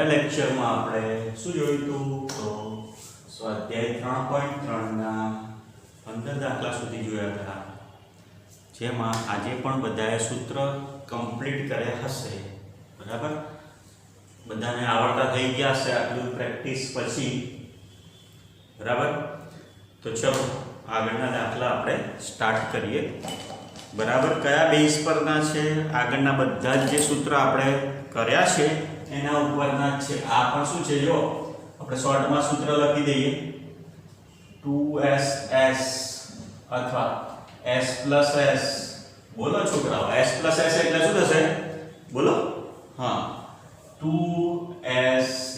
લેક્ચરમાં આપણે શું જોયું હતું તો સ્વાધ્યાય 3.3 ના 15 દાખલા સુધી જોયા હતા, જેમાં આજે પણ બધાએ સૂત્ર કમ્પ્લીટ કર્યા હશે. બરાબર, બધાને આવડતા થઈ ગયા હશે આટલું પ્રેક્ટિસ પછી. બરાબર, તો ચલો આગળના દાખલા આપણે સ્ટાર્ટ કરીએ. બરાબર, કયા બેઝ પરના છે? આગળના બધા જ જે સૂત્ર આપણે કર્યા છે એના ઉપરના જ છે. આ પણ શું છે, જો આપણે શોર્ટમાં સૂત્ર લખી દઈએ 2ss અથવા s + s. બોલો છોકરાઓ, s + s એટલે શું થશે? બોલો. હા, 2sc.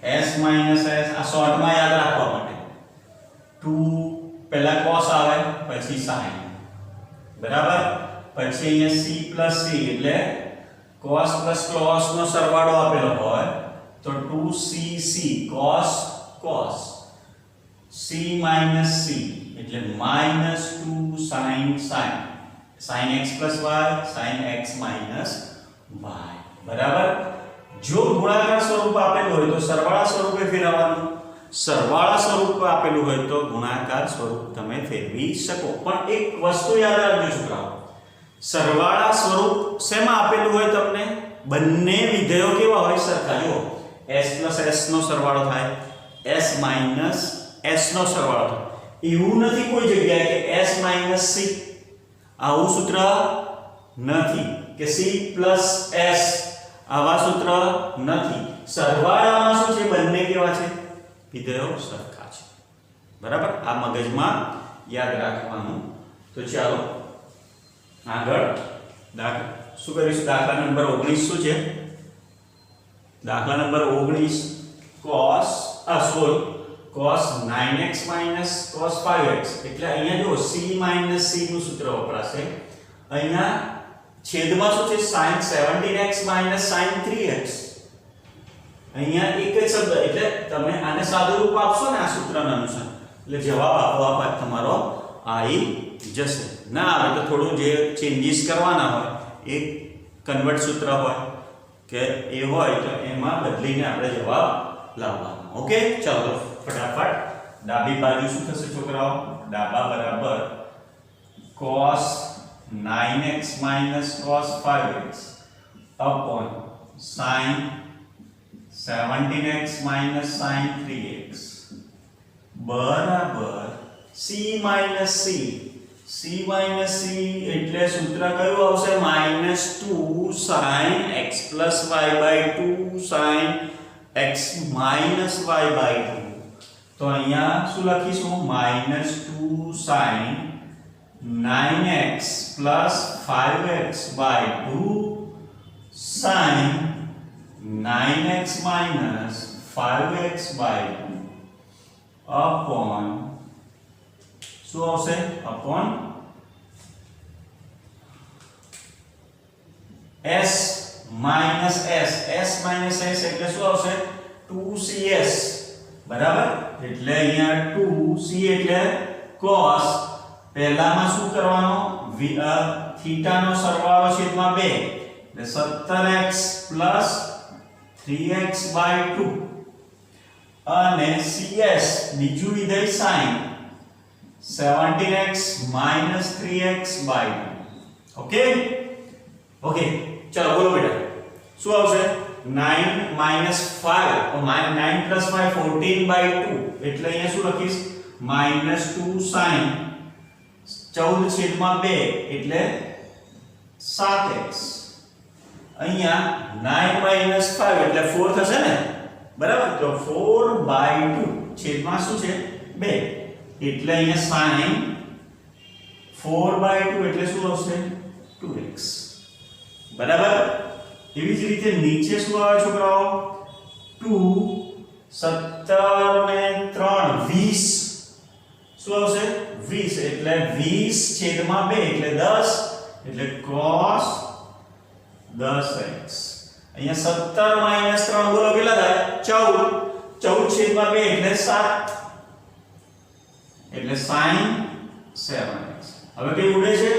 s - s આ શોર્ટમાં યાદ રાખવા માટે 2 પહેલા cos આવે પછી sin. બરાબર, પછી અહીંયા c + c એટલે cos + cos નો સરવાળો આપેલો હોય તો 2cc cos cos, c - c એટલે -2 sin sin, sin x + y sin x - y. બરાબર, જો ગુણાકાર સ્વરૂપ આપેલું હોય તો સરવાળા સ્વરૂપે ફેરવવાનું, સરવાળા સ્વરૂપ આપેલું હોય તો ગુણાકાર સ્વરૂપ તમે ફેરવી શકો. પણ એક વસ્તુ યાદ રાખજો છોકરાઓ, સરવાળા સ્વરૂપ શેમાં આપેલું હોય તમને? બંને વિધેયો કેવા હોય? સરખા. જો s + s નો સરવાળો થાય, s - s નો સરવાળો થાય. એવું નથી કોઈ જગ્યાએ કે s - c. આવું સૂત્ર નથી કે c + s. આવા સૂત્ર નથી. સરવાળામાં શું છે? બંને કેવા છે? વિધેયો સરખા છે. બરાબર, આ મગજમાં યાદ રાખવાનું. તો ચાલો આગળ શું કરીશું? દાખલા નંબર 19 શું છે? દાખલા number 19 cos 9x - cos 5x. એટલે અહીંયા જો c - c નું સૂત્ર વપરાશે. અહીંયા છેદમાં શું છે? sin 17x - sin 3x. અહીંયા એક જ શબ્દ, એટલે તમે આને સાદું રૂપ આપશો ને આ સૂત્રના અનુસાર એટલે જવાબ આપોઆપ તમારો આવી જશે. ના આવે તો થોડું જે ચેન્જીસ કરવાના હોય, એક કન્વર્ટ સૂત્ર હોય કે એ હોય તો એમાં બદલીને આપણે જવાબ લાવવાનો. ઓકે, ચાલો ફટાફટ ડાબી બાજુ શું થશે છોકરાઓ? ડાબા બરાબર cos 9x - cos 5x upon sin 17x - sin 3x બરાબર c - c. c - c એટલે સૂત્ર કયું આવશે? -2 sin x + y/2 sin x - y/2. તો અહીંયા શું લખીશું? -2 sin 9x + 5x/2 sin 9x - 5x/2 upon શું આવશે? upon s - s. s - s એટલે શું આવશે? 2cs. બરાબર, એટલે અહીંયા 2c એટલે cos. પહેલામાં શું કરવાનો? થીટા નો સરવાળો છેદમાં 2 એટલે 17x + 3x/2 અને cs બીજું વિધેય sin 17x - 3x/2. Okay okay, ચાલો બોલો બેટા શું આવશે? 9 - 5 તો 9 + 5 14/2 એટલે અહીંયા શું લખીશ? -2 sin 14/2 એટલે 7x. અહીંયા 9 - 5 એટલે 4 થશે ને? બરાબર, તો 4/2 છેદમાં શું છે? 2 એટલે અહીંયા sin 4/2 એટલે શું આવશે? 2x. બરાબર, એવી જ રીતે નીચે શું આવે છોકરાઓ? 2 17 ને 3 20 શું આવશે? 20 એટલે 20/2 એટલે 10 એટલે cos 10x. અહીંયા 17 - 3 બોલો કેટલા થાય? 14/2 એટલે 7 એટલે sin 7x. હવે કઈ ઉડે છે?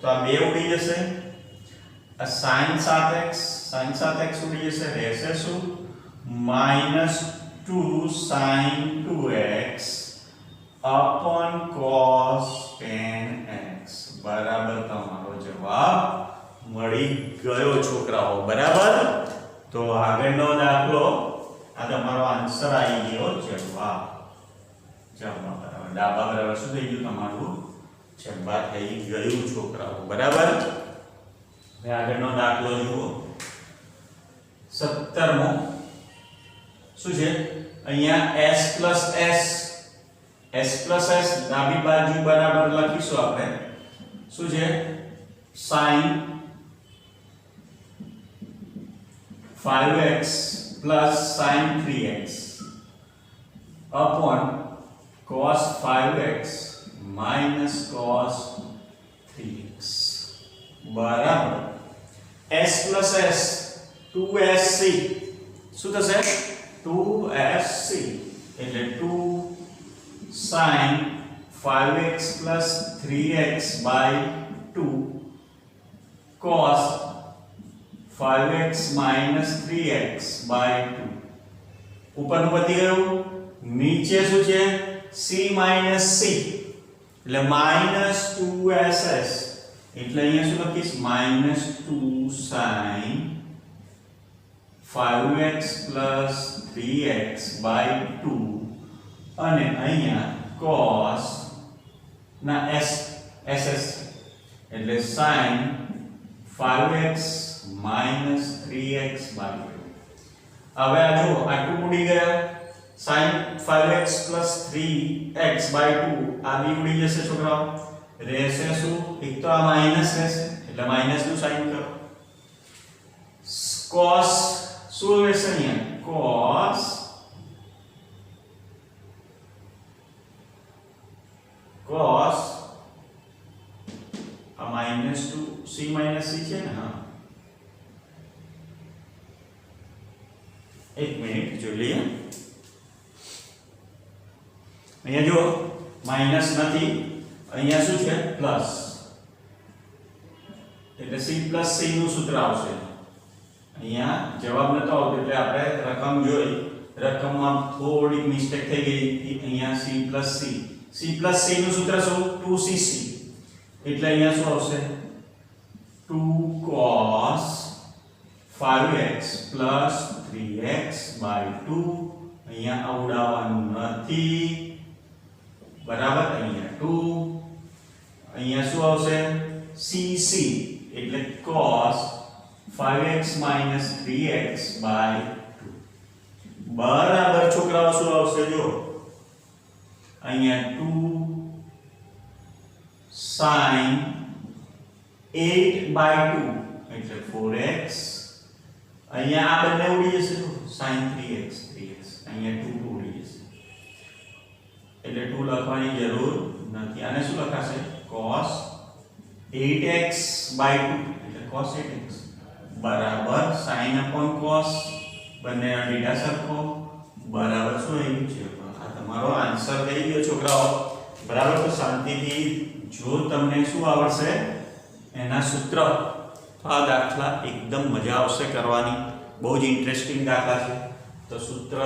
તો આ 2 ઉડી જશે. sin 7x ઉડી જશે. રહેશે શું? -2 sin 2x upon cos 10x બરાબર તમારો જવાબ મળી ગયો છોકરાઓ. બરાબર, તો આગળનો દાખલો આ તમારો આન્સર આવી ગયો જવાબ. જવાબ બરાબર ડાબા બરાબર શું થઈ ગયું તમારું જવાબ થઈ ગયું છોકરાઓ. બરાબર, હવે આગળનો દાખલો જુઓ 17મો. શું છે અહીંયા s પ્લસ s ડાબી બાજુ બરાબર લખીશું આપણે. શું છે sin 5x plus sin 3x upon cos 5x minus cos 3x બરાબર s plus s 2sc શું થશે 2sc એટલે 2 sin 5x plus 3x by 2 cos 5x minus 3x by 2 ઉપરનું પતી ગયું. નીચે શું છે c minus c એટલે -2ss એટલે અહીંયા શું લખીશ -2 sin 5x plus 3x by 2 અને અહીંયા cos ના ss એટલે sin 5x minus 3x by 2. હવે આ જો આ 2 ઉડી ગયા sin 5x plus 3x by 2 આ બી ઉડી જશે છોકરાઓ. રહેશે શું એક તો આ માઈનસ રહેશે એટલે માઈનસ નું સાઈન કરો. cos શું રહેશે અહીંયા cos આ -2 c - c છે ને. હા એક મિનિટ જોઈ લઈએ. અહીંયા જો માઈનસ નથી, અહીંયા શું છે પ્લસ એટલે c + c નું સૂત્ર આવશે. અહીંયા જવાબ નતો આવતો એટલે આપણે રકમ જોઈ, રકમમાં થોડી મિસ્ટેક થઈ ગઈ. અહીંયા c + c નું સૂત્ર શું 2cc એટલે અહીંયા શું આવશે 2 cos 5x plus 3x by 2 અહીંયા આવડાવવાનું નથી. બરાબર, અહીંયા 2 અહીંયા શું આવશે cc એટલે cos 5x minus 3x by 2 બરાબર છોકરાઓ શું આવશે જો અહીંયા 2 sin 8 by 2 એટલે 4x અહીંયા આ બંને ઉડી જશે sin 3x અહીંયા 2 ઉડી જશે એટલે 2 લખવાની જરૂર નથી. આને શું લખાશે cos 8x by 2 એટલે cos 8x બરાબર sin upon cos બંનેનો ડેટા સરખો બરાબર શું આવ્યું છે આ તમારો આન્સર થઈ ગયો છોકરાઓ. બરાબર, તો શાંતિથી જો તમને શું આવડશે એના સૂત્ર આ દાખલા એકદમ મજા આવશે કરવાની. બહુ જ ઇન્ટરેસ્ટિંગ દાખલા છે. તો સૂત્ર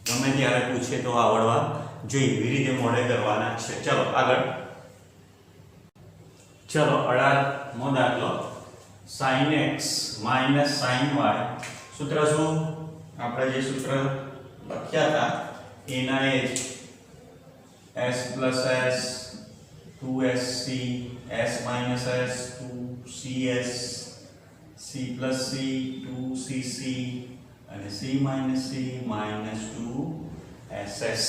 ગમે ત્યારે પૂછે તો આવડવા જોઈએ એવી રીતે મોડે કરવાના છે. ચલો આગળ. ચલો 18મો દાખલો sin x minus sin y સૂત્ર શું આપણે જે સૂત્ર લખ્યા હતા એના એ s plus s 2sc s minus s 2cs c plus c 2cc અને c minus c minus 2ss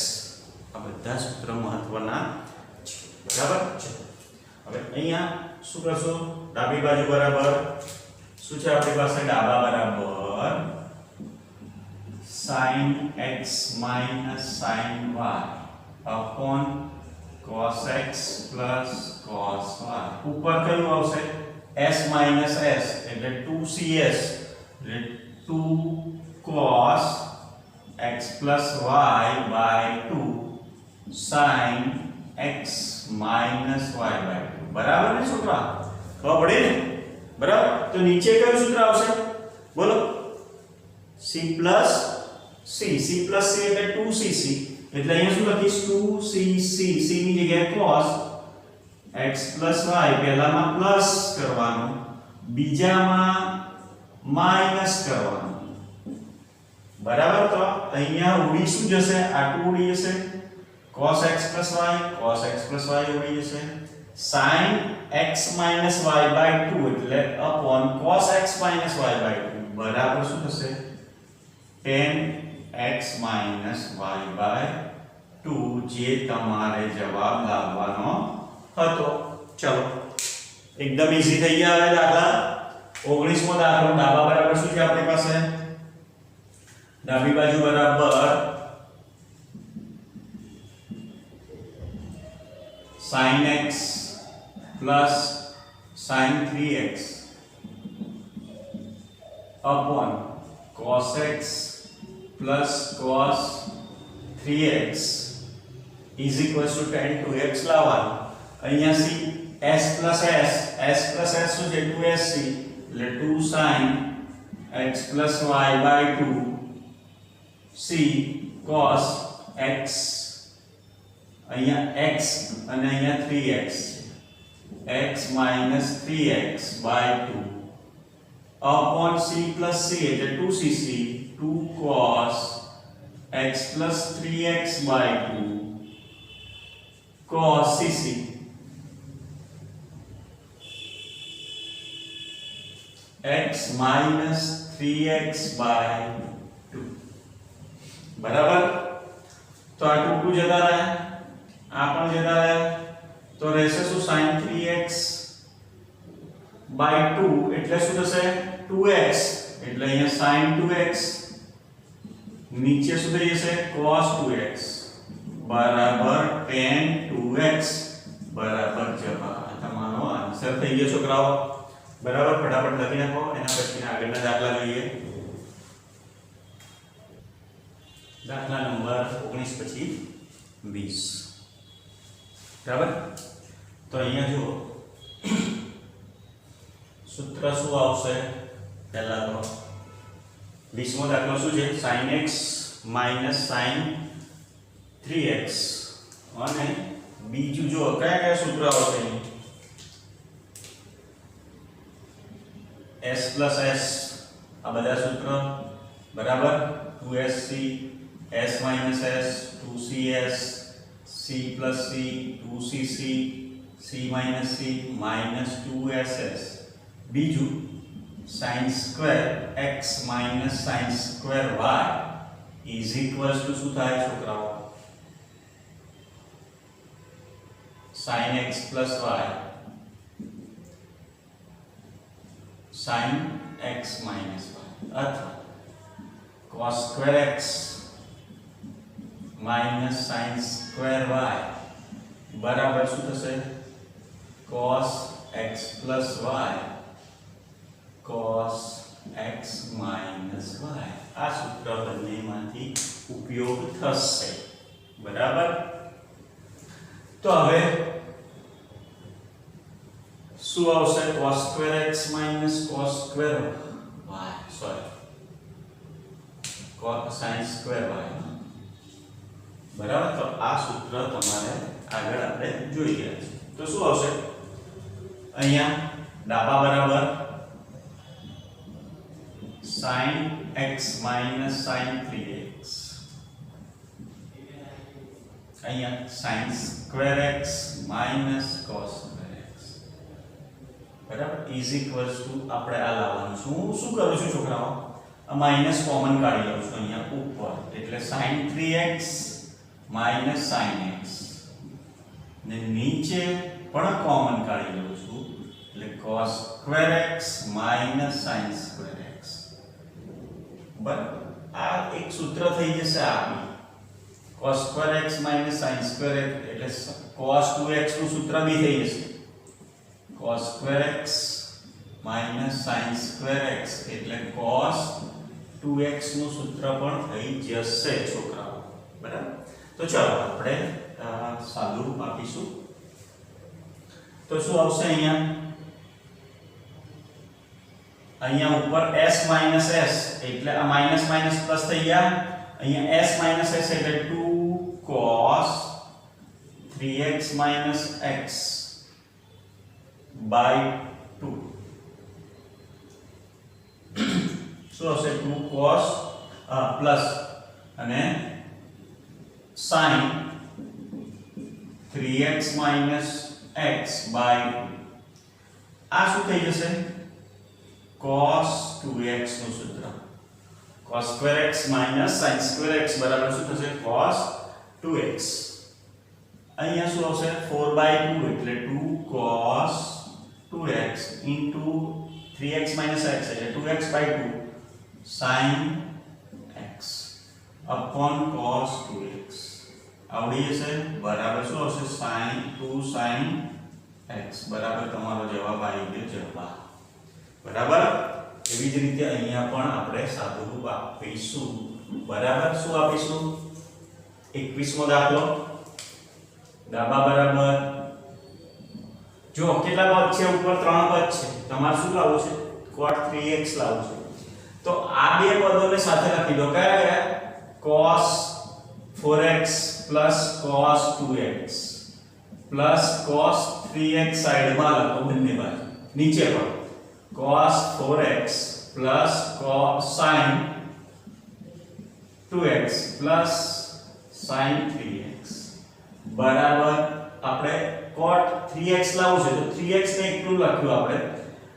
આ બધા સૂત્ર મહત્વના છે. બરાબર છે. હવે અહીંયા શું કરશો ડાબી બાજુ બરાબર શું છે આપણી પાસે ડાબા બરાબર sin x minus sin y upon cos x plus cos y ઉપર કયું આવશે s minus s એટલે 2cs એટલે 2 cos x plus y by 2 sin x minus y by 2 બરાબર ને છોકરા ખબર પડી ને. બરાબર, તો નીચે કયું સૂત્ર આવશે બોલો c plus c plus c એટલે 2cc એટલે અહીંયા શું લખીશ 2cc c ની જગ્યાએ cos x plus y પહેલામાં પ્લસ કરવાનું બીજામાં માઈનસ કરવાનું બરાબર તો અહીંયા ઉડી શું જશે આટલું ઉડી જશે cos x plus y ઉડી જશે sin x minus y by 2 એટલે upon cos x minus y by 2 બરાબર શું થશે tan x minus y by 2 જે તમારે જવાબ લાવવાનો હતો ચલો એકદમ ઈઝી થઈ ગયા હવે દાખલા 19મો દાખલો ડાબા બરાબર શું છે આપણી પાસે ડાબી બાજુ બરાબર sin x plus sin 3x upon cos x plus cos 3x is equal to tan 2x લાવવાનું અહીંયા c s plus s શું છે 2sc એટલે 2 sin x plus y by 2 c cos x અહીંયા x અને અહીંયા 3x x minus 3x by 2 upon c plus c એટલે 2cc 2 cos x plus 3x by 2 cos cc x minus 3x by 2 બરાબર તો આ 2 જતા રહ્યા આ પણ જતા રહ્યા તો રહેશે શું sin 3x by 2 એટલે શું થશે 2x એટલે અહીંયા sin 2x નીચે શું થઈ જશે cos 2x બરાબર tan 2x બરાબર જવાબ તમારો આન્સર થઈ ગયો છોકરાઓ બરાબર ફટાફટ લખી નાખો એના પછીના આગળના દાખલા જોઈએ દાખલા નંબર 19 પછી 20 બરાબર તો અહીંયા જુઓ સૂત્ર શું આવશે પહેલા તો 20મો દાખલો શું છે sin x minus sin 3x અને બીજું જો કયા કયા સૂત્ર આવશે s plus s આ બધા સૂત્ર બરાબર 2sc s minus s 2cs c plus c 2cc c minus c minus 2ss બીજું sin square x minus sin square y is equals to શું થાય છોકરાઓ sin x plus y sin x minus y અથવા cos square x minus sin square y બરાબર શું થશે cos x plus y cos x minus y આ સૂત્ર બંનેમાંથી ઉપયોગ થશે બરાબર તો હવે શું આવશે cos square x minus cos square y sorry cos sin square y બરાબર તો આ સૂત્ર તમારે આગળ આપણે જોઈ ગયા છે તો શું આવશે અહીંયા ડાબા બરાબર sin x minus sin 3x અહીંયા sin square x minus cos square x બરાબર is equals to આપણે આ લાવવાનું છે હું શું કરું છું છોકરાઓ આ માઈનસ કોમન કાઢી લઉં છું અહીંયા ઉપર એટલે sin 3x minus sin x ને નીચે પણ કોમન કાઢી લઉં છું એટલે cos square x minus sin square x બરાબર આ એક સૂત્ર થઈ જશે આ cos square x minus sin square x એટલે cos 2x નું સૂત્ર બી થઈ જશે cos square x minus sin square x એટલે cos 2x નું સૂત્ર પણ થઈ જશે છોકરાઓ બરાબર તો ચાલો આપણે સાદું આપીશું તો શું આવશે અહીંયા અહીંયા ઉપર s માઈનસ s એટલે આ માઈનસ માઈનસ પ્લસ થઈ ગયા. અહીંયા s માઈનસ s એટલે 2 cos 3x minus x by 2. શું હશે? 2 cos પ્લસ અને sin 3x minus x by 2. આ શું થઈ જશે? cos 2x નું સૂત્ર. cos square x minus sin square x બરાબર શું થશે? cos 2x. અહીંયા શું આવશે? 4/2 એટલે 2 cos 2x into 3x minus x એટલે 2x by 2 sin x upon cos 2x. આવડી જશે. બરાબર શું આવશે? sin 2 sin x બરાબર તમારો જવાબ આવી ગયો જવાબ. બરાબર. એવી જ રીતે અહીંયા પણ આપણે સાદું રૂપ આપીશું. બરાબર. શું આપીશું? 21મો દાખલો. ગાબા બરાબર જો કેટલા પદ છે? ઉપર 3 પદ છે. તમારે શું લાવવું છે? cot 3x લાવવું છે. તો આ બે પદોને સાથે લખી દો. કયા કયા? cos 4x plus cos 2x plus cos 3x સાઈડમાં લખો બંને બાજુ. નીચે પણ cos 4x plus cos sin 2x plus sin 3x બરાબર. આપણે cot 3x લાવવું છે તો 3x ને એકલું લખ્યું આપણે.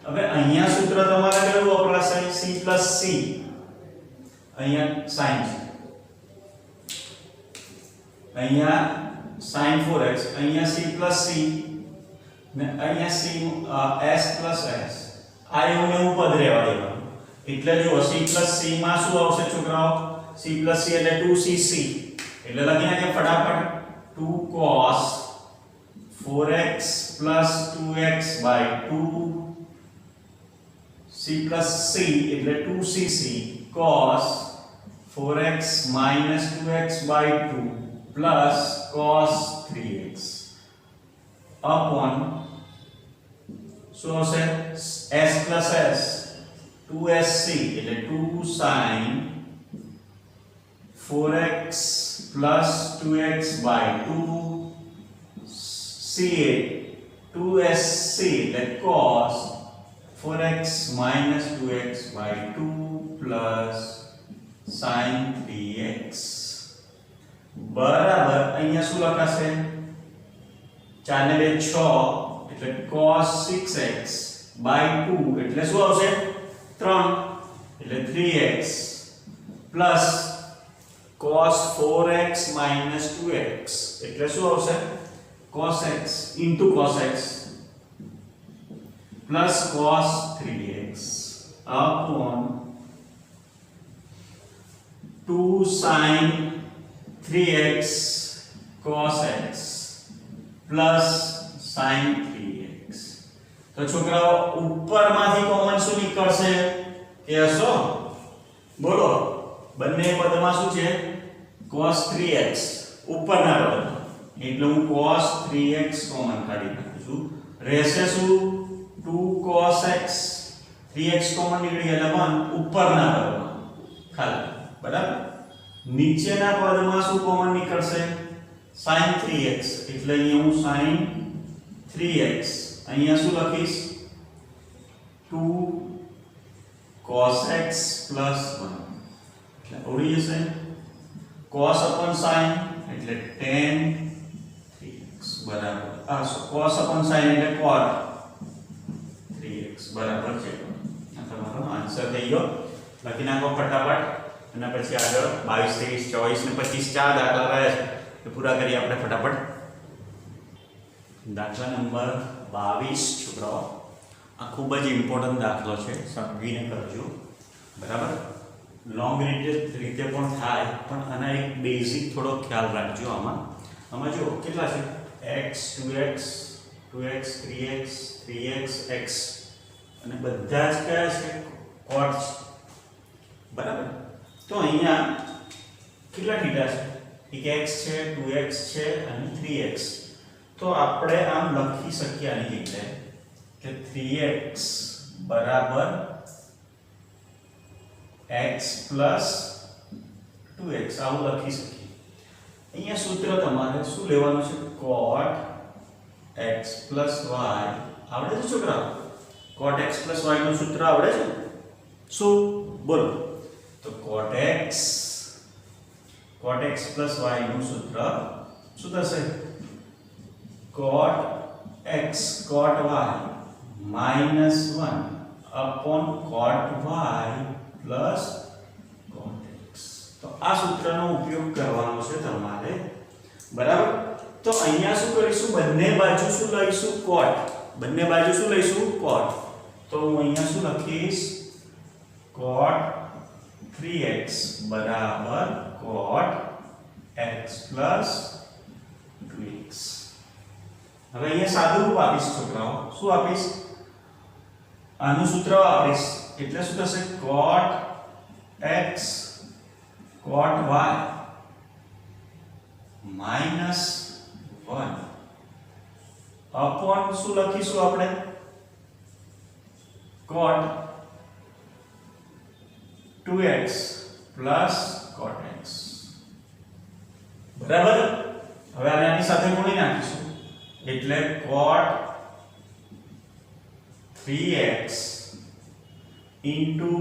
હવે અહીંયા સૂત્ર તમારે કયું વપરાશે? c plus c. અહીંયા sin છે, અહીંયા sin 4x, અહીંયા c plus c ને અહીંયા c s plus s. આ એવું ને એવું પદ રહેવા દેવાનું. એટલે જો c plus c માં શું આવશે છોકરાઓ? c plus c એટલે 2cc. એટલે લખી નાખીએ ફટાફટ. 2 cos 4x plus 2x by 2 c plus c એટલે 2cc cos 4x minus 2x by 2 plus cos 3x upon શું હશે? s plus s 2sc એટલે 2 sin 4x plus 2x by 2 c 2sc એટલે cos 4x minus 2x by 2 plus sin 3x બરાબર. અહીંયા શું લખાશે? 4 ને 2 6 એટલે cos 6x by 2 એટલે શું આવશે? 3 એટલે 3x plus cos 4x minus 2x એટલે શું આવશે? cos x into cos x plus cos 3x upon 2 sin 3x cos x plus sin 3x. તો છોકરાઓ ઉપરમાંથી કોમન શું નીકળશે? કહેશો? બોલો. બંને પદમાં શું છે? cos 3x ઉપરના પદમાં. એટલે હું cos 3x કોમન કાઢી નાખું છું. રહેશે શું? 2 cos x 3x કોમન નીકળી એટલે 1 ઉપરના પદમાં ખાલી. બરાબર. નીચેના પદમાં શું કોમન નીકળશે? sin 3x એટલે અહીંયા હું sin 3x અહીંયા શું લખીશ? 2 cos x plus 1 એટલે ઉડી જશે. cos upon sin એટલે tan 3x બરાબર. cos upon sin એટલે cot 3x બરાબર છે. આ તમારો આન્સર થઈ ગયો. લખી નાખો ફટાફટ અને પછી આગળ 22 23 24 ને 25 ચાર દાખલા રહ્યા છે એ પૂરા કરીએ આપણે ફટાફટ. દાખલા નંબર 22 છોકરાઓ આ ખૂબ જ ઇમ્પોર્ટન્ટ દાખલો છે. સમજીને કરજો. બરાબર. લોંગ રીતે પણ થાય પણ આના એક બેઝિક થોડો ખ્યાલ રાખજો. આમાં જો કેટલા છે? x 2x 2x 3x 3x x અને બધા જ કયા છે? cot છે. બરાબર. તો અહીંયા કેટલા થીટા છે? એક x છે 2x છે અને 3x. તો આપણે આમ લખી શકીએ આની જગ્યાએ કે 3x બરાબર x plus 2x આવું લખી શકીએ. અહીંયા સૂત્ર તમારે શું લેવાનું છે? cot x plus y. આવડે છે છોકરા? cot x plus y નું સૂત્ર આવડે છે? શું બોલો? તો cot x plus y નું સૂત્ર શું થશે? cot x cot y minus 1 upon cot y plus cot x. તો આ સૂત્રનો ઉપયોગ કરવાનો છે તમારે, બરાબર? તો અહીંયા શું કરીશું? બંને બાજુ શું લઈશું? cot. બંને બાજુ શું લઈશું? cot. તો હું અહીંયા શું લખીશ? cot 3x બરાબર cot x plus 2x. હવે અહીંયા સાદું રૂપ આપીશ છોકરાઓ. શું આપીશ? આનું સૂત્ર વાપરીશ એટલે શું થશે? cot x cot y minus 1 upon શું લખીશું આપણે? cot 2x plus cot x. બરાબર? હવે આની સાથે ગુણી નાખીશું એટલે cot 3x into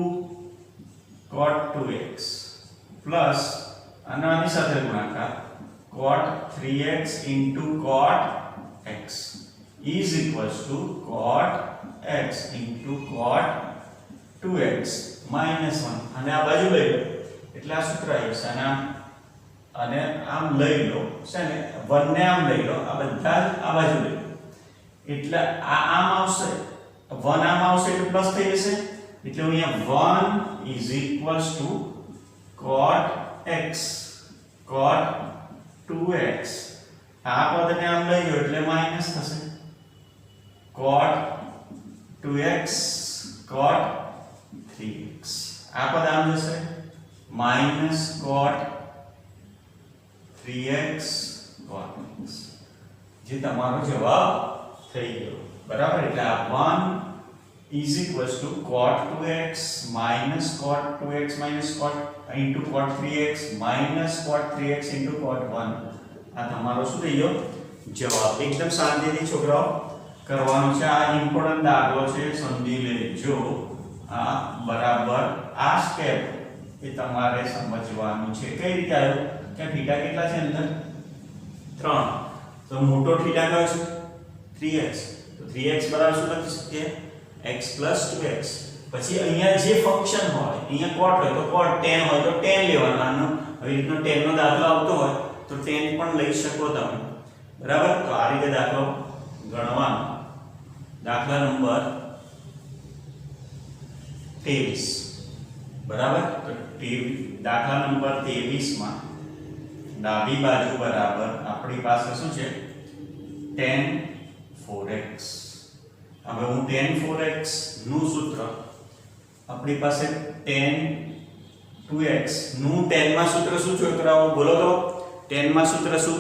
cot 2x plus આની સાથે ગુણાકાર cot 3x into cot x is equals to cot x into cot 2x minus 1. અને આ બાજુ લઈ લો એટલે આ સૂત્ર આવી જશે. અને આમ લઈ લો છે ને, 1 ને આમ લઈ લો, આ બધા આ બાજુ લઈ લો એટલે આ આમ આવશે, 1 આમ આવશે એટલે પ્લસ થઈ જશે. એટલે અહીંયા 1 is equals to cot x cot 2x. આ પદને આમ લઈ લો એટલે માઈનસ થશે. cot 2x cot 3x. આ પદ આમ જશે minus cot 3x cot x. જે તમારો જવાબ થઈ ગયો, બરાબર? એટલે આ 1 is equals to cot 2x minus cot 2x minus cot into cot 3x minus cot 3x into cot 1. આ તમારો શું થઈ ગયો? જવાબ. એકદમ શાંતિથી છોકરાઓ કરવાનો છે. આ ઇમ્પોર્ટન્ટ દાખલો છે, સમજી લેજો. આ બરાબર આ સ્ટેપ એ તમારે સમજવાનું છે. કઈ રીતે આવ્યો કે થીટા કેટલા છે અંદર? 3. તો મોટો થીટા કયો છે? 3x. તો 3x બરાબર શું લખી શકીએ? x plus 2x. પછી અહીંયા જે ફંક્શન હોય, અહીંયા cot હોય તો cot, tan હોય તો tan લેવાનો. આનો આવી રીતનો tan નો દાખલો આવતો હોય તો tan પણ લઈ શકો તમે, બરાબર? તો આ રીતે દાખલો ગણવાનો. દાખલા નંબર 23, બરાબર? તો દાખલા નંબર 23 માં ડાબી બાજુ બરાબર આપણી પાસે શું છે? tan 4x. હવે હું tan 4x નું સૂત્ર, આપણી પાસે tan 2x નું tan માં સૂત્ર શું છોકરાઓ બોલો તો? tan માં સૂત્ર શું?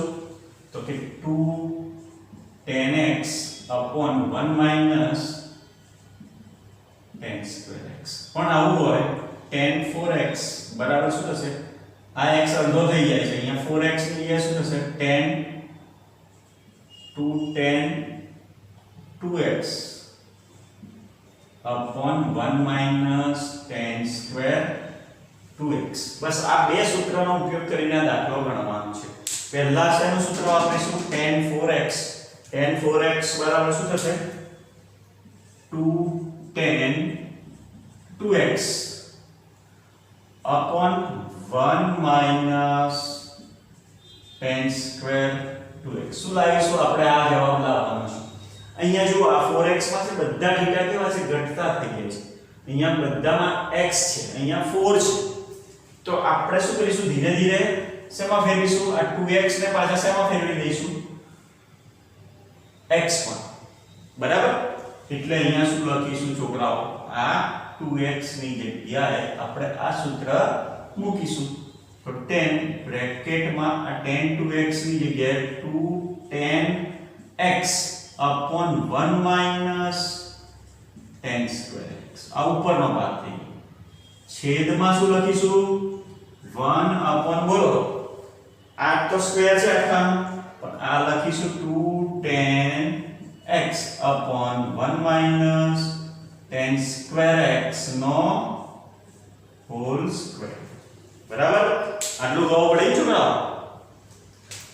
તો કે 2 tan x upon 1 minus tan square x. પણ આવું હોય tan 4x બરાબર શું થશે? આ x અડધો થઈ જાય છે, અહીંયા 4x ની જગ્યાએ શું થશે? tan 2 tan 2x upon 1 minus tan square 2x. બસ આ બે સૂત્રનો ઉપયોગ કરીને આ દાખલો ગણવાનો છે. પહેલા શેનું સૂત્ર વાપરીશું? tan 4x. tan 4x બરાબર શું થશે? 2 tan 2x upon 1 minus tan square 2x. શું લાવીશું આપણે? આ જવાબ લાવવાનો છે. અહીંયા જો આ 4x માં છે, બધા થીટા કેવા છે? ઘટતા થઈ ગયા છે. અહીંયા બધામાં x છે, અહીંયા 4 છે. તો આપણે શું કરીશું? ધીરે ધીરે શેમાં ફેરવીશું? આ 2x ને પાછા શેમાં ફેરવી દઈશું? x માં, બરાબર? એટલે અહીંયા શું લખીશું છોકરાઓ? આ 2x ની જગ્યાએ આપણે આ સૂત્ર મૂકીશું. તો tan બ્રેકેટમાં આ tan 2x ની જગ્યાએ 2 tan x upon 1 minus tan square x. આ ઉપરનો ભાગ થઈ ગયો છેદમાં શું લખીશું 1 upon બોલો આ તો સ્ક્વેર છે આખા પણ આ લખીશું 2 tan x upon 1 minus tan square x નો હોલ સ્ક્વેર બરાબર આટલું ગવો પડી છોકરાઓ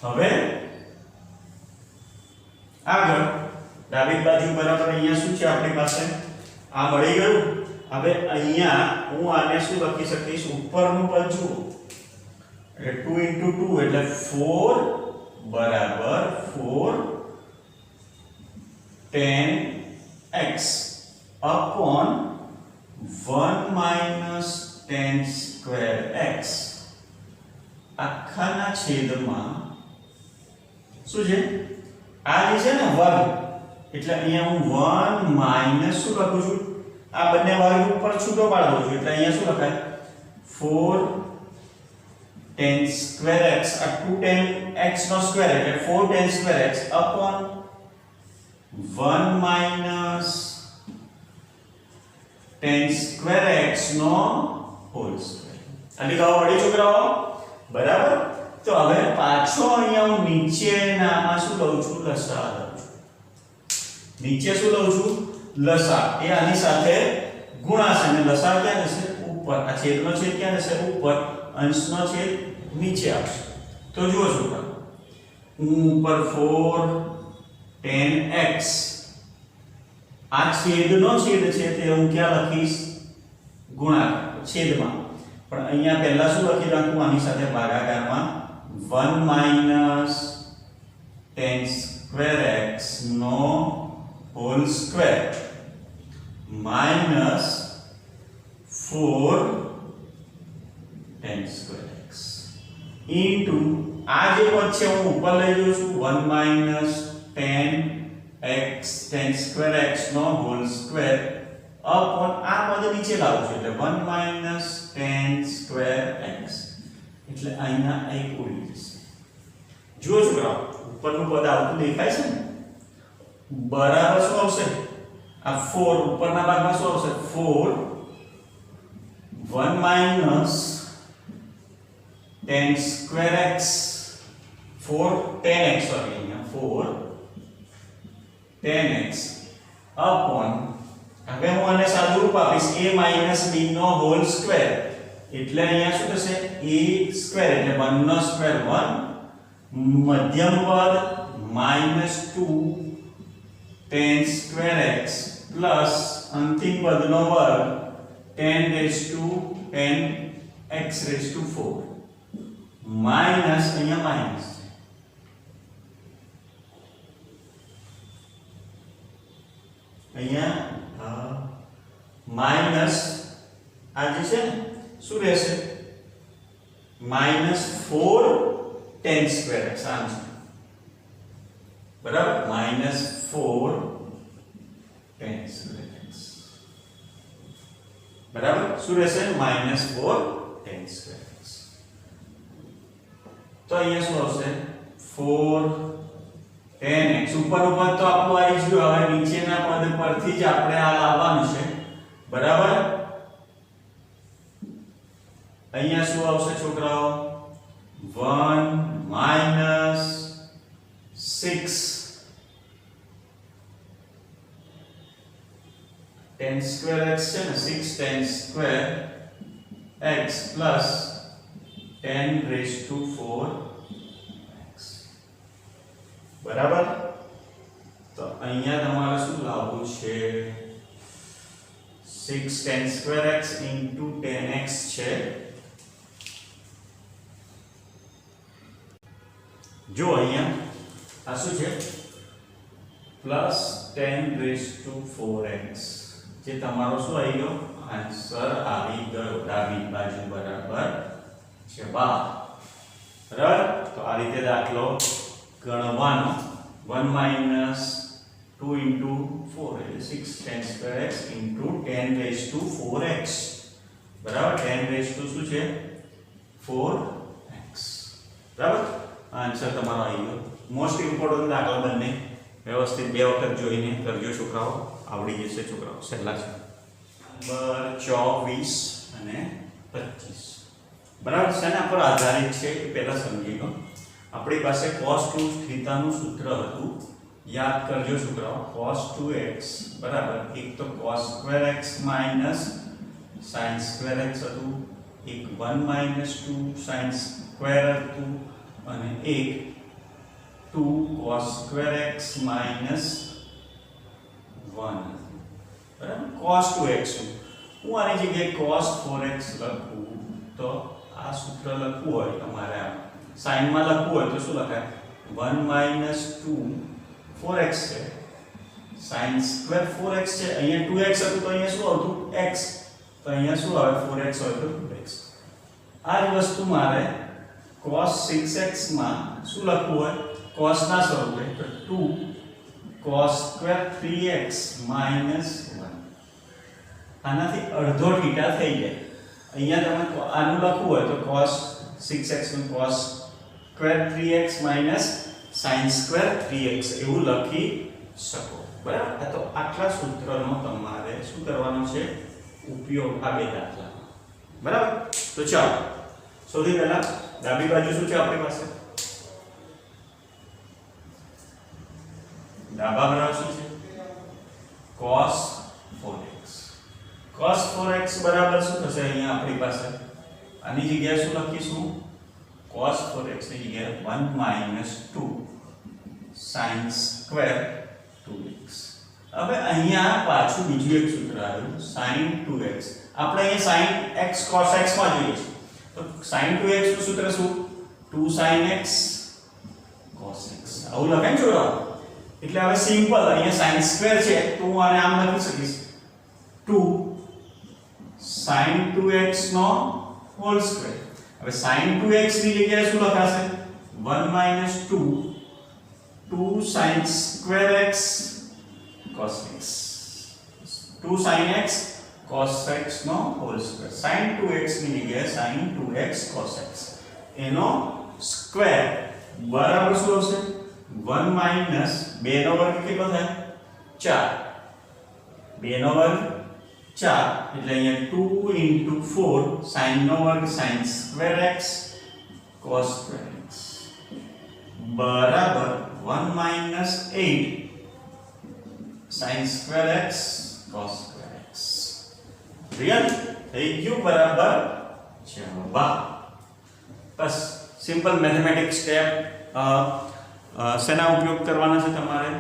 હવે આગળ ડાબી બાજુ બરાબર અહીંયા શું છે આપણી પાસે આ મળી ગયું હવે અહીંયા હું આને શું લખી શકીશ ઉપરનું પદ જુઓ એટલે 2 into 2 એટલે 4 બરાબર 4 tan x upon 1 minus tan square x આખાના છેદમાં શું છે આ જે છે ને વર્ગ એટલે અહીંયા હું 1 માઈનસ શું લખું છું આ બંને વર્ગ ઉપર છૂટો પાડી દઉં છું એટલે અહીંયા શું લખાય 4 tan square x આ 2 tan x નો સ્ક્વેર એટલે 4 tan square x upon 1 minus tan square x નો હોલ સ્ક્વેર આની ગાવ પડી છોકરાઓ બરાબર તો હવે પાછો અહીંયા હું નીચેનામાં શું લઉં છું લસા લઉં છું નીચે શું લઉં છું લસા એ આની સાથે ગુણાશે અને લસા ક્યાં જશે ઉપર આ છેદનો છેદ ક્યાં જશે ઉપર અંશનો છેદ નીચે આવશે તો જુઓ છોકરા હું ઉપર 4 tan x આ છેદનો છેદ છે તે હું ક્યાં લખીશ ગુણાકાર છેદમાં પણ અહીંયા પહેલા શું લખી રાખું આની સાથે ભાગાકારમાં 1 minus tan square x નો whole square minus 4 tan square x into આ જે પદ છે હું ઉપર લઈ જઉં છું 1 minus tan x tan square x નો હોલ સ્ક્વેર upon આ પદ નીચે લાવું છું એટલે 1 minus tan square x એટલે અહીંયા એક ઉડી જશે જુઓ છોકરાઓ ઉપરનું પદ આવતું દેખાય છે ને બરાબર શું આવશે આ 4 ઉપરના ભાગમાં શું આવશે 4 1 minus tan square x 4 tan x sorry અહીંયા 4 tan x upon હવે હું આને સાદું રૂપ આપીશ a minus b નો હોલ સ્ક્વેર એટલે અહીંયા શું થશે a સ્ક્વેર એટલે 1 નો સ્ક્વેર 1 મધ્યમ પદ -2 tan square x પ્લસ અંતિમ પદનો વર્ગ 10 raised to 10 x raised to 4 minus અહીંયા માઈનસ અહીંયા માઈનસ આ જે છે ને શું રહેશે -4 tan square x આન્સર બરાબર -4 tan square x બરાબર શું રહેશે -4 tan square x તો અહીંયા શું આવશે 4 tan x ઉપર તો આપણું આવી ગયું હવે નીચેના પદ પરથી જ આપણે આ લાવવાનું છે બરાબર અહીંયા શું આવશે છોકરાઓ 1 minus 6 tan square x છે ને 6 tan square x plus 10 raised to 4 x બરાબર તો અહીંયા તમારે શું લાવવું છે 6 tan square x into tan x છે જો અહીંયા આ શું છે પ્લસ 10 raised to 4x જે તમારો શું આવી ગયો આન્સર આવી ગયો ડાબી બાજુ બરાબર છે 12 બરાબર તો આ રીતે દાખલો ગણવાનો 1 minus 2 into 4 એટલે 6 tan square x into 10 raised to 4x બરાબર 10 raised to શું છે 4x બરાબર આન્સર તમારો આવી ગયો મોસ્ટ ઇમ્પોર્ટન્ટ દાખલા બંને વ્યવસ્થિત બે વખત જોઈને કરજો છોકરાઓ આવડી જશે છોકરાઓ સહેલા છે નંબર 24 અને 25 બરાબર શેના પર આધારિત છે એ પહેલા સમજી લો આપણી પાસે cos 2 θ નું સૂત્ર હતું યાદ કરજો છોકરાઓ cos 2x બરાબર એક તો cos square x minus sin square x હતું એક 1 minus 2 sin square હતું અને એક 2 cos square x minus 1 બરાબર cos 2x હું આની જગ્યાએ cos 4x લખું તો આ સૂત્ર લખવું હોય તમારે sin માં લખવું હોય તો શું લખાય 1 minus 2 4x છે sin square 4x છે અહીંયા 2x હતું તો અહીંયા શું આવતું x તો અહીંયા શું આવે 4x હોય તો 2x આ જ વસ્તુ મારે cos 6x માં શું લખવું હોય cos ના સ્વરૂપે તો 2 cos square 3x minus 1 આનાથી અડધો θ થઈ જાય અહીંયા તમે આનું લખવું હોય તો cos 6x નું cos square 3x minus sin square 3x એવું લખી શકો બરાબર તો આટલા સૂત્રનો તમારે શું કરવાનો છે ઉપયોગ આ બે દાખલામાં બરાબર તો ચાલો સૌથી પહેલા ડાબી બાજુ શું છે આપણી પાસે ડાબા બરાબર શું છે cos 4x cos 4x બરાબર શું થશે અહીંયા આપણી પાસે આની જગ્યાએ શું લખીશું cos 4x ની જગ્યાએ 1 minus 2 sin square 2x હવે અહીંયા પાછું બીજું એક સૂત્ર આવ્યું sin 2x આપણે અહીંયા sin x cos x માં જોઈએ છે તો sin 2x નું સૂત્ર શું 2 sin x cos x આવું લખાય ને છોકરાઓ એટલે હવે સિમ્પલ અહીંયા sin સ્ક્વેર છે તો હું આને આમ લખી શકીશ 2 sin 2x નો હોલ સ્ક્વેર હવે sin 2x ની જગ્યાએ શું લખાશે 1 minus 2 sin square x cos x 2 sin x cos x નો હોલ સ્ક્વેર sin 2x ની જગ્યાએ sin 2x cos x એનો સ્ક્વેર બરાબર શું આવશે 1 minus 2 નો વર્ગ કેટલો થાય 4 2 નો વર્ગ 4 એટલે અહીંયા 2 into 4 sin નો વર્ગ sin square x cos square x બરાબર 1 minus 8 sin square x cos square x real થઈ ગયું બરાબર જવાબ બસ સિમ્પલ મેથેમેટિક્સ સ્ટેપ શેના ઉપયોગ કરવાના છે તમારે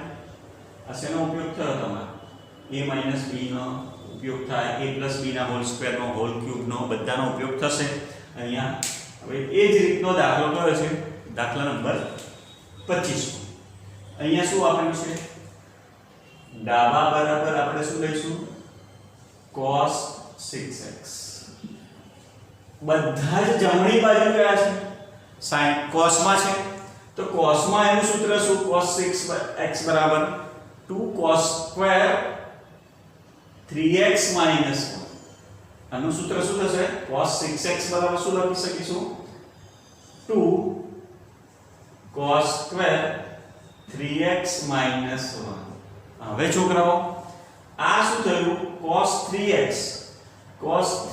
આ શેનો ઉપયોગ થયો તમારે a minus b નો ઉપયોગ થાય a plus b ના હોલ સ્ક્વેર નો હોલ ક્યુબ નો બધાનો ઉપયોગ થશે અહીંયા હવે એ જ રીતનો દાખલો કયો છે દાખલા નંબર 25 અહીંયા શું આપેલું છે ડાબા બરાબર આપણે શું લઈશું cos 6x બધા જ જમણી બાજુ કયા છે sin cos માં છે તો cos માં એનું સૂત્ર શું cos 6x બરાબર 2 cos square 3x minus 1 આનું સૂત્ર શું થશે cos 6x બરાબર શું લખી શકીશું 2 cos square 3x minus 1 હવે છોકરાઓ આ શું થયું cos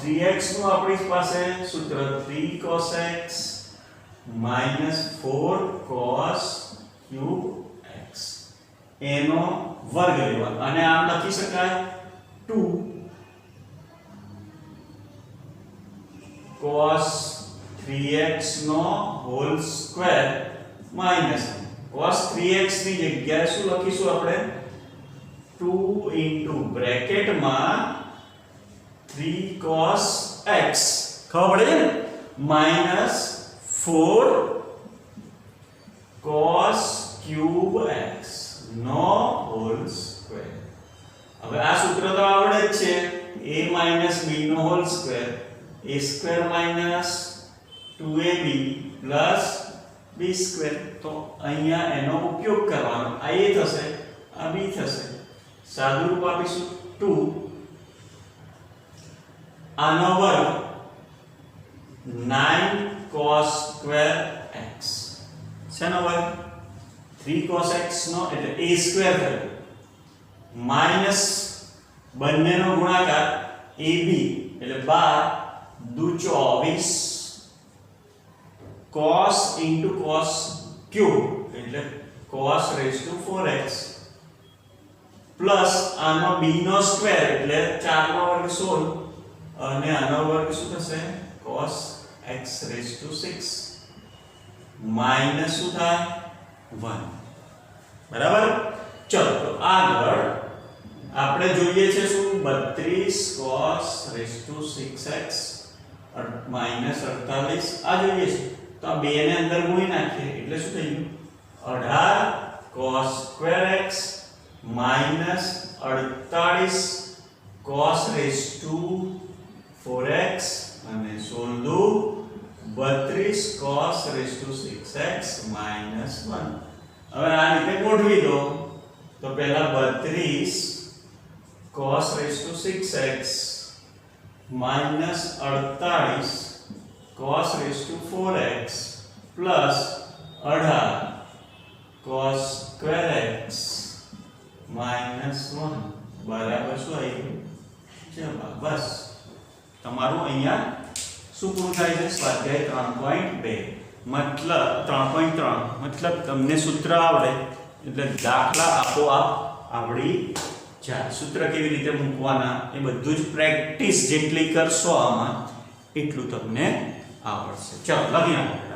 3x નું આપણી પાસે સૂત્ર 3 cos x minus 4 cos cube x એનો વર્ગ લેવાનો અને આમ લખી શકાય 2 cos 3x નો whole square minus cos 3x ની જગ્યાએ શું લખીશું આપણે 2 into બ્રેકેટ માં 3 cos x ખબર પડે ને માઈનસ 4 cos cube x નો હોલ સ્ક્વેર હવે આ સૂત્ર તો આવડે જ છે a minus b નો whole square a square minus 2ab plus b square તો અહીંયા એનો ઉપયોગ કરવાનો આ a થશે આ b થશે સાદું રૂપ આપીશું 2 આનો વર્ગ 9 cos square x શેનો વર્ગ 3 cos x નો એટલે a સ્ક્વેર થયો માઈનસ બંનેનો ગુણાકાર ab એટલે 12 દુ 24 cos into cos cube એટલે cos raised to 4x plus આનો b નો સ્ક્વેર એટલે 4 નો વર્ગ 16 અને આનો વર્ગ શું થશે cos x raised to 6 minus શું થાય 1 બરાબર ચલો તો આગળ આપણે જોઈએ છે શું 32 cos raised to 6x minus 48 આ જોઈએ છે તો આ બે ને અંદર ગુણી નાખીએ એટલે શું થઈ ગયું 18 cos square x minus 48 cos raised to 4x અને 16 32 cos raised to 6x minus 1 હવે આ રીતે ગોઠવી દો તો પહેલા 32 cos raised to 6x minus 48 cos raised to 4x plus 18 cos square x minus 1 બરાબર શું આવી ગયું જવાબ બસ તમારું અહીંયા શું પૂરું થાય છે સ્વાધ્યાય 3.2 મતલબ 3.3 મતલબ તમને સૂત્ર આવડે એટલે દાખલા આપોઆપ આવડી જાય સૂત્ર કેવી રીતે મૂકવાના એ બધું જ પ્રેક્ટિસ જેટલી કરશો આમાં એટલું તમને આવડશે ચલો લખી નાખો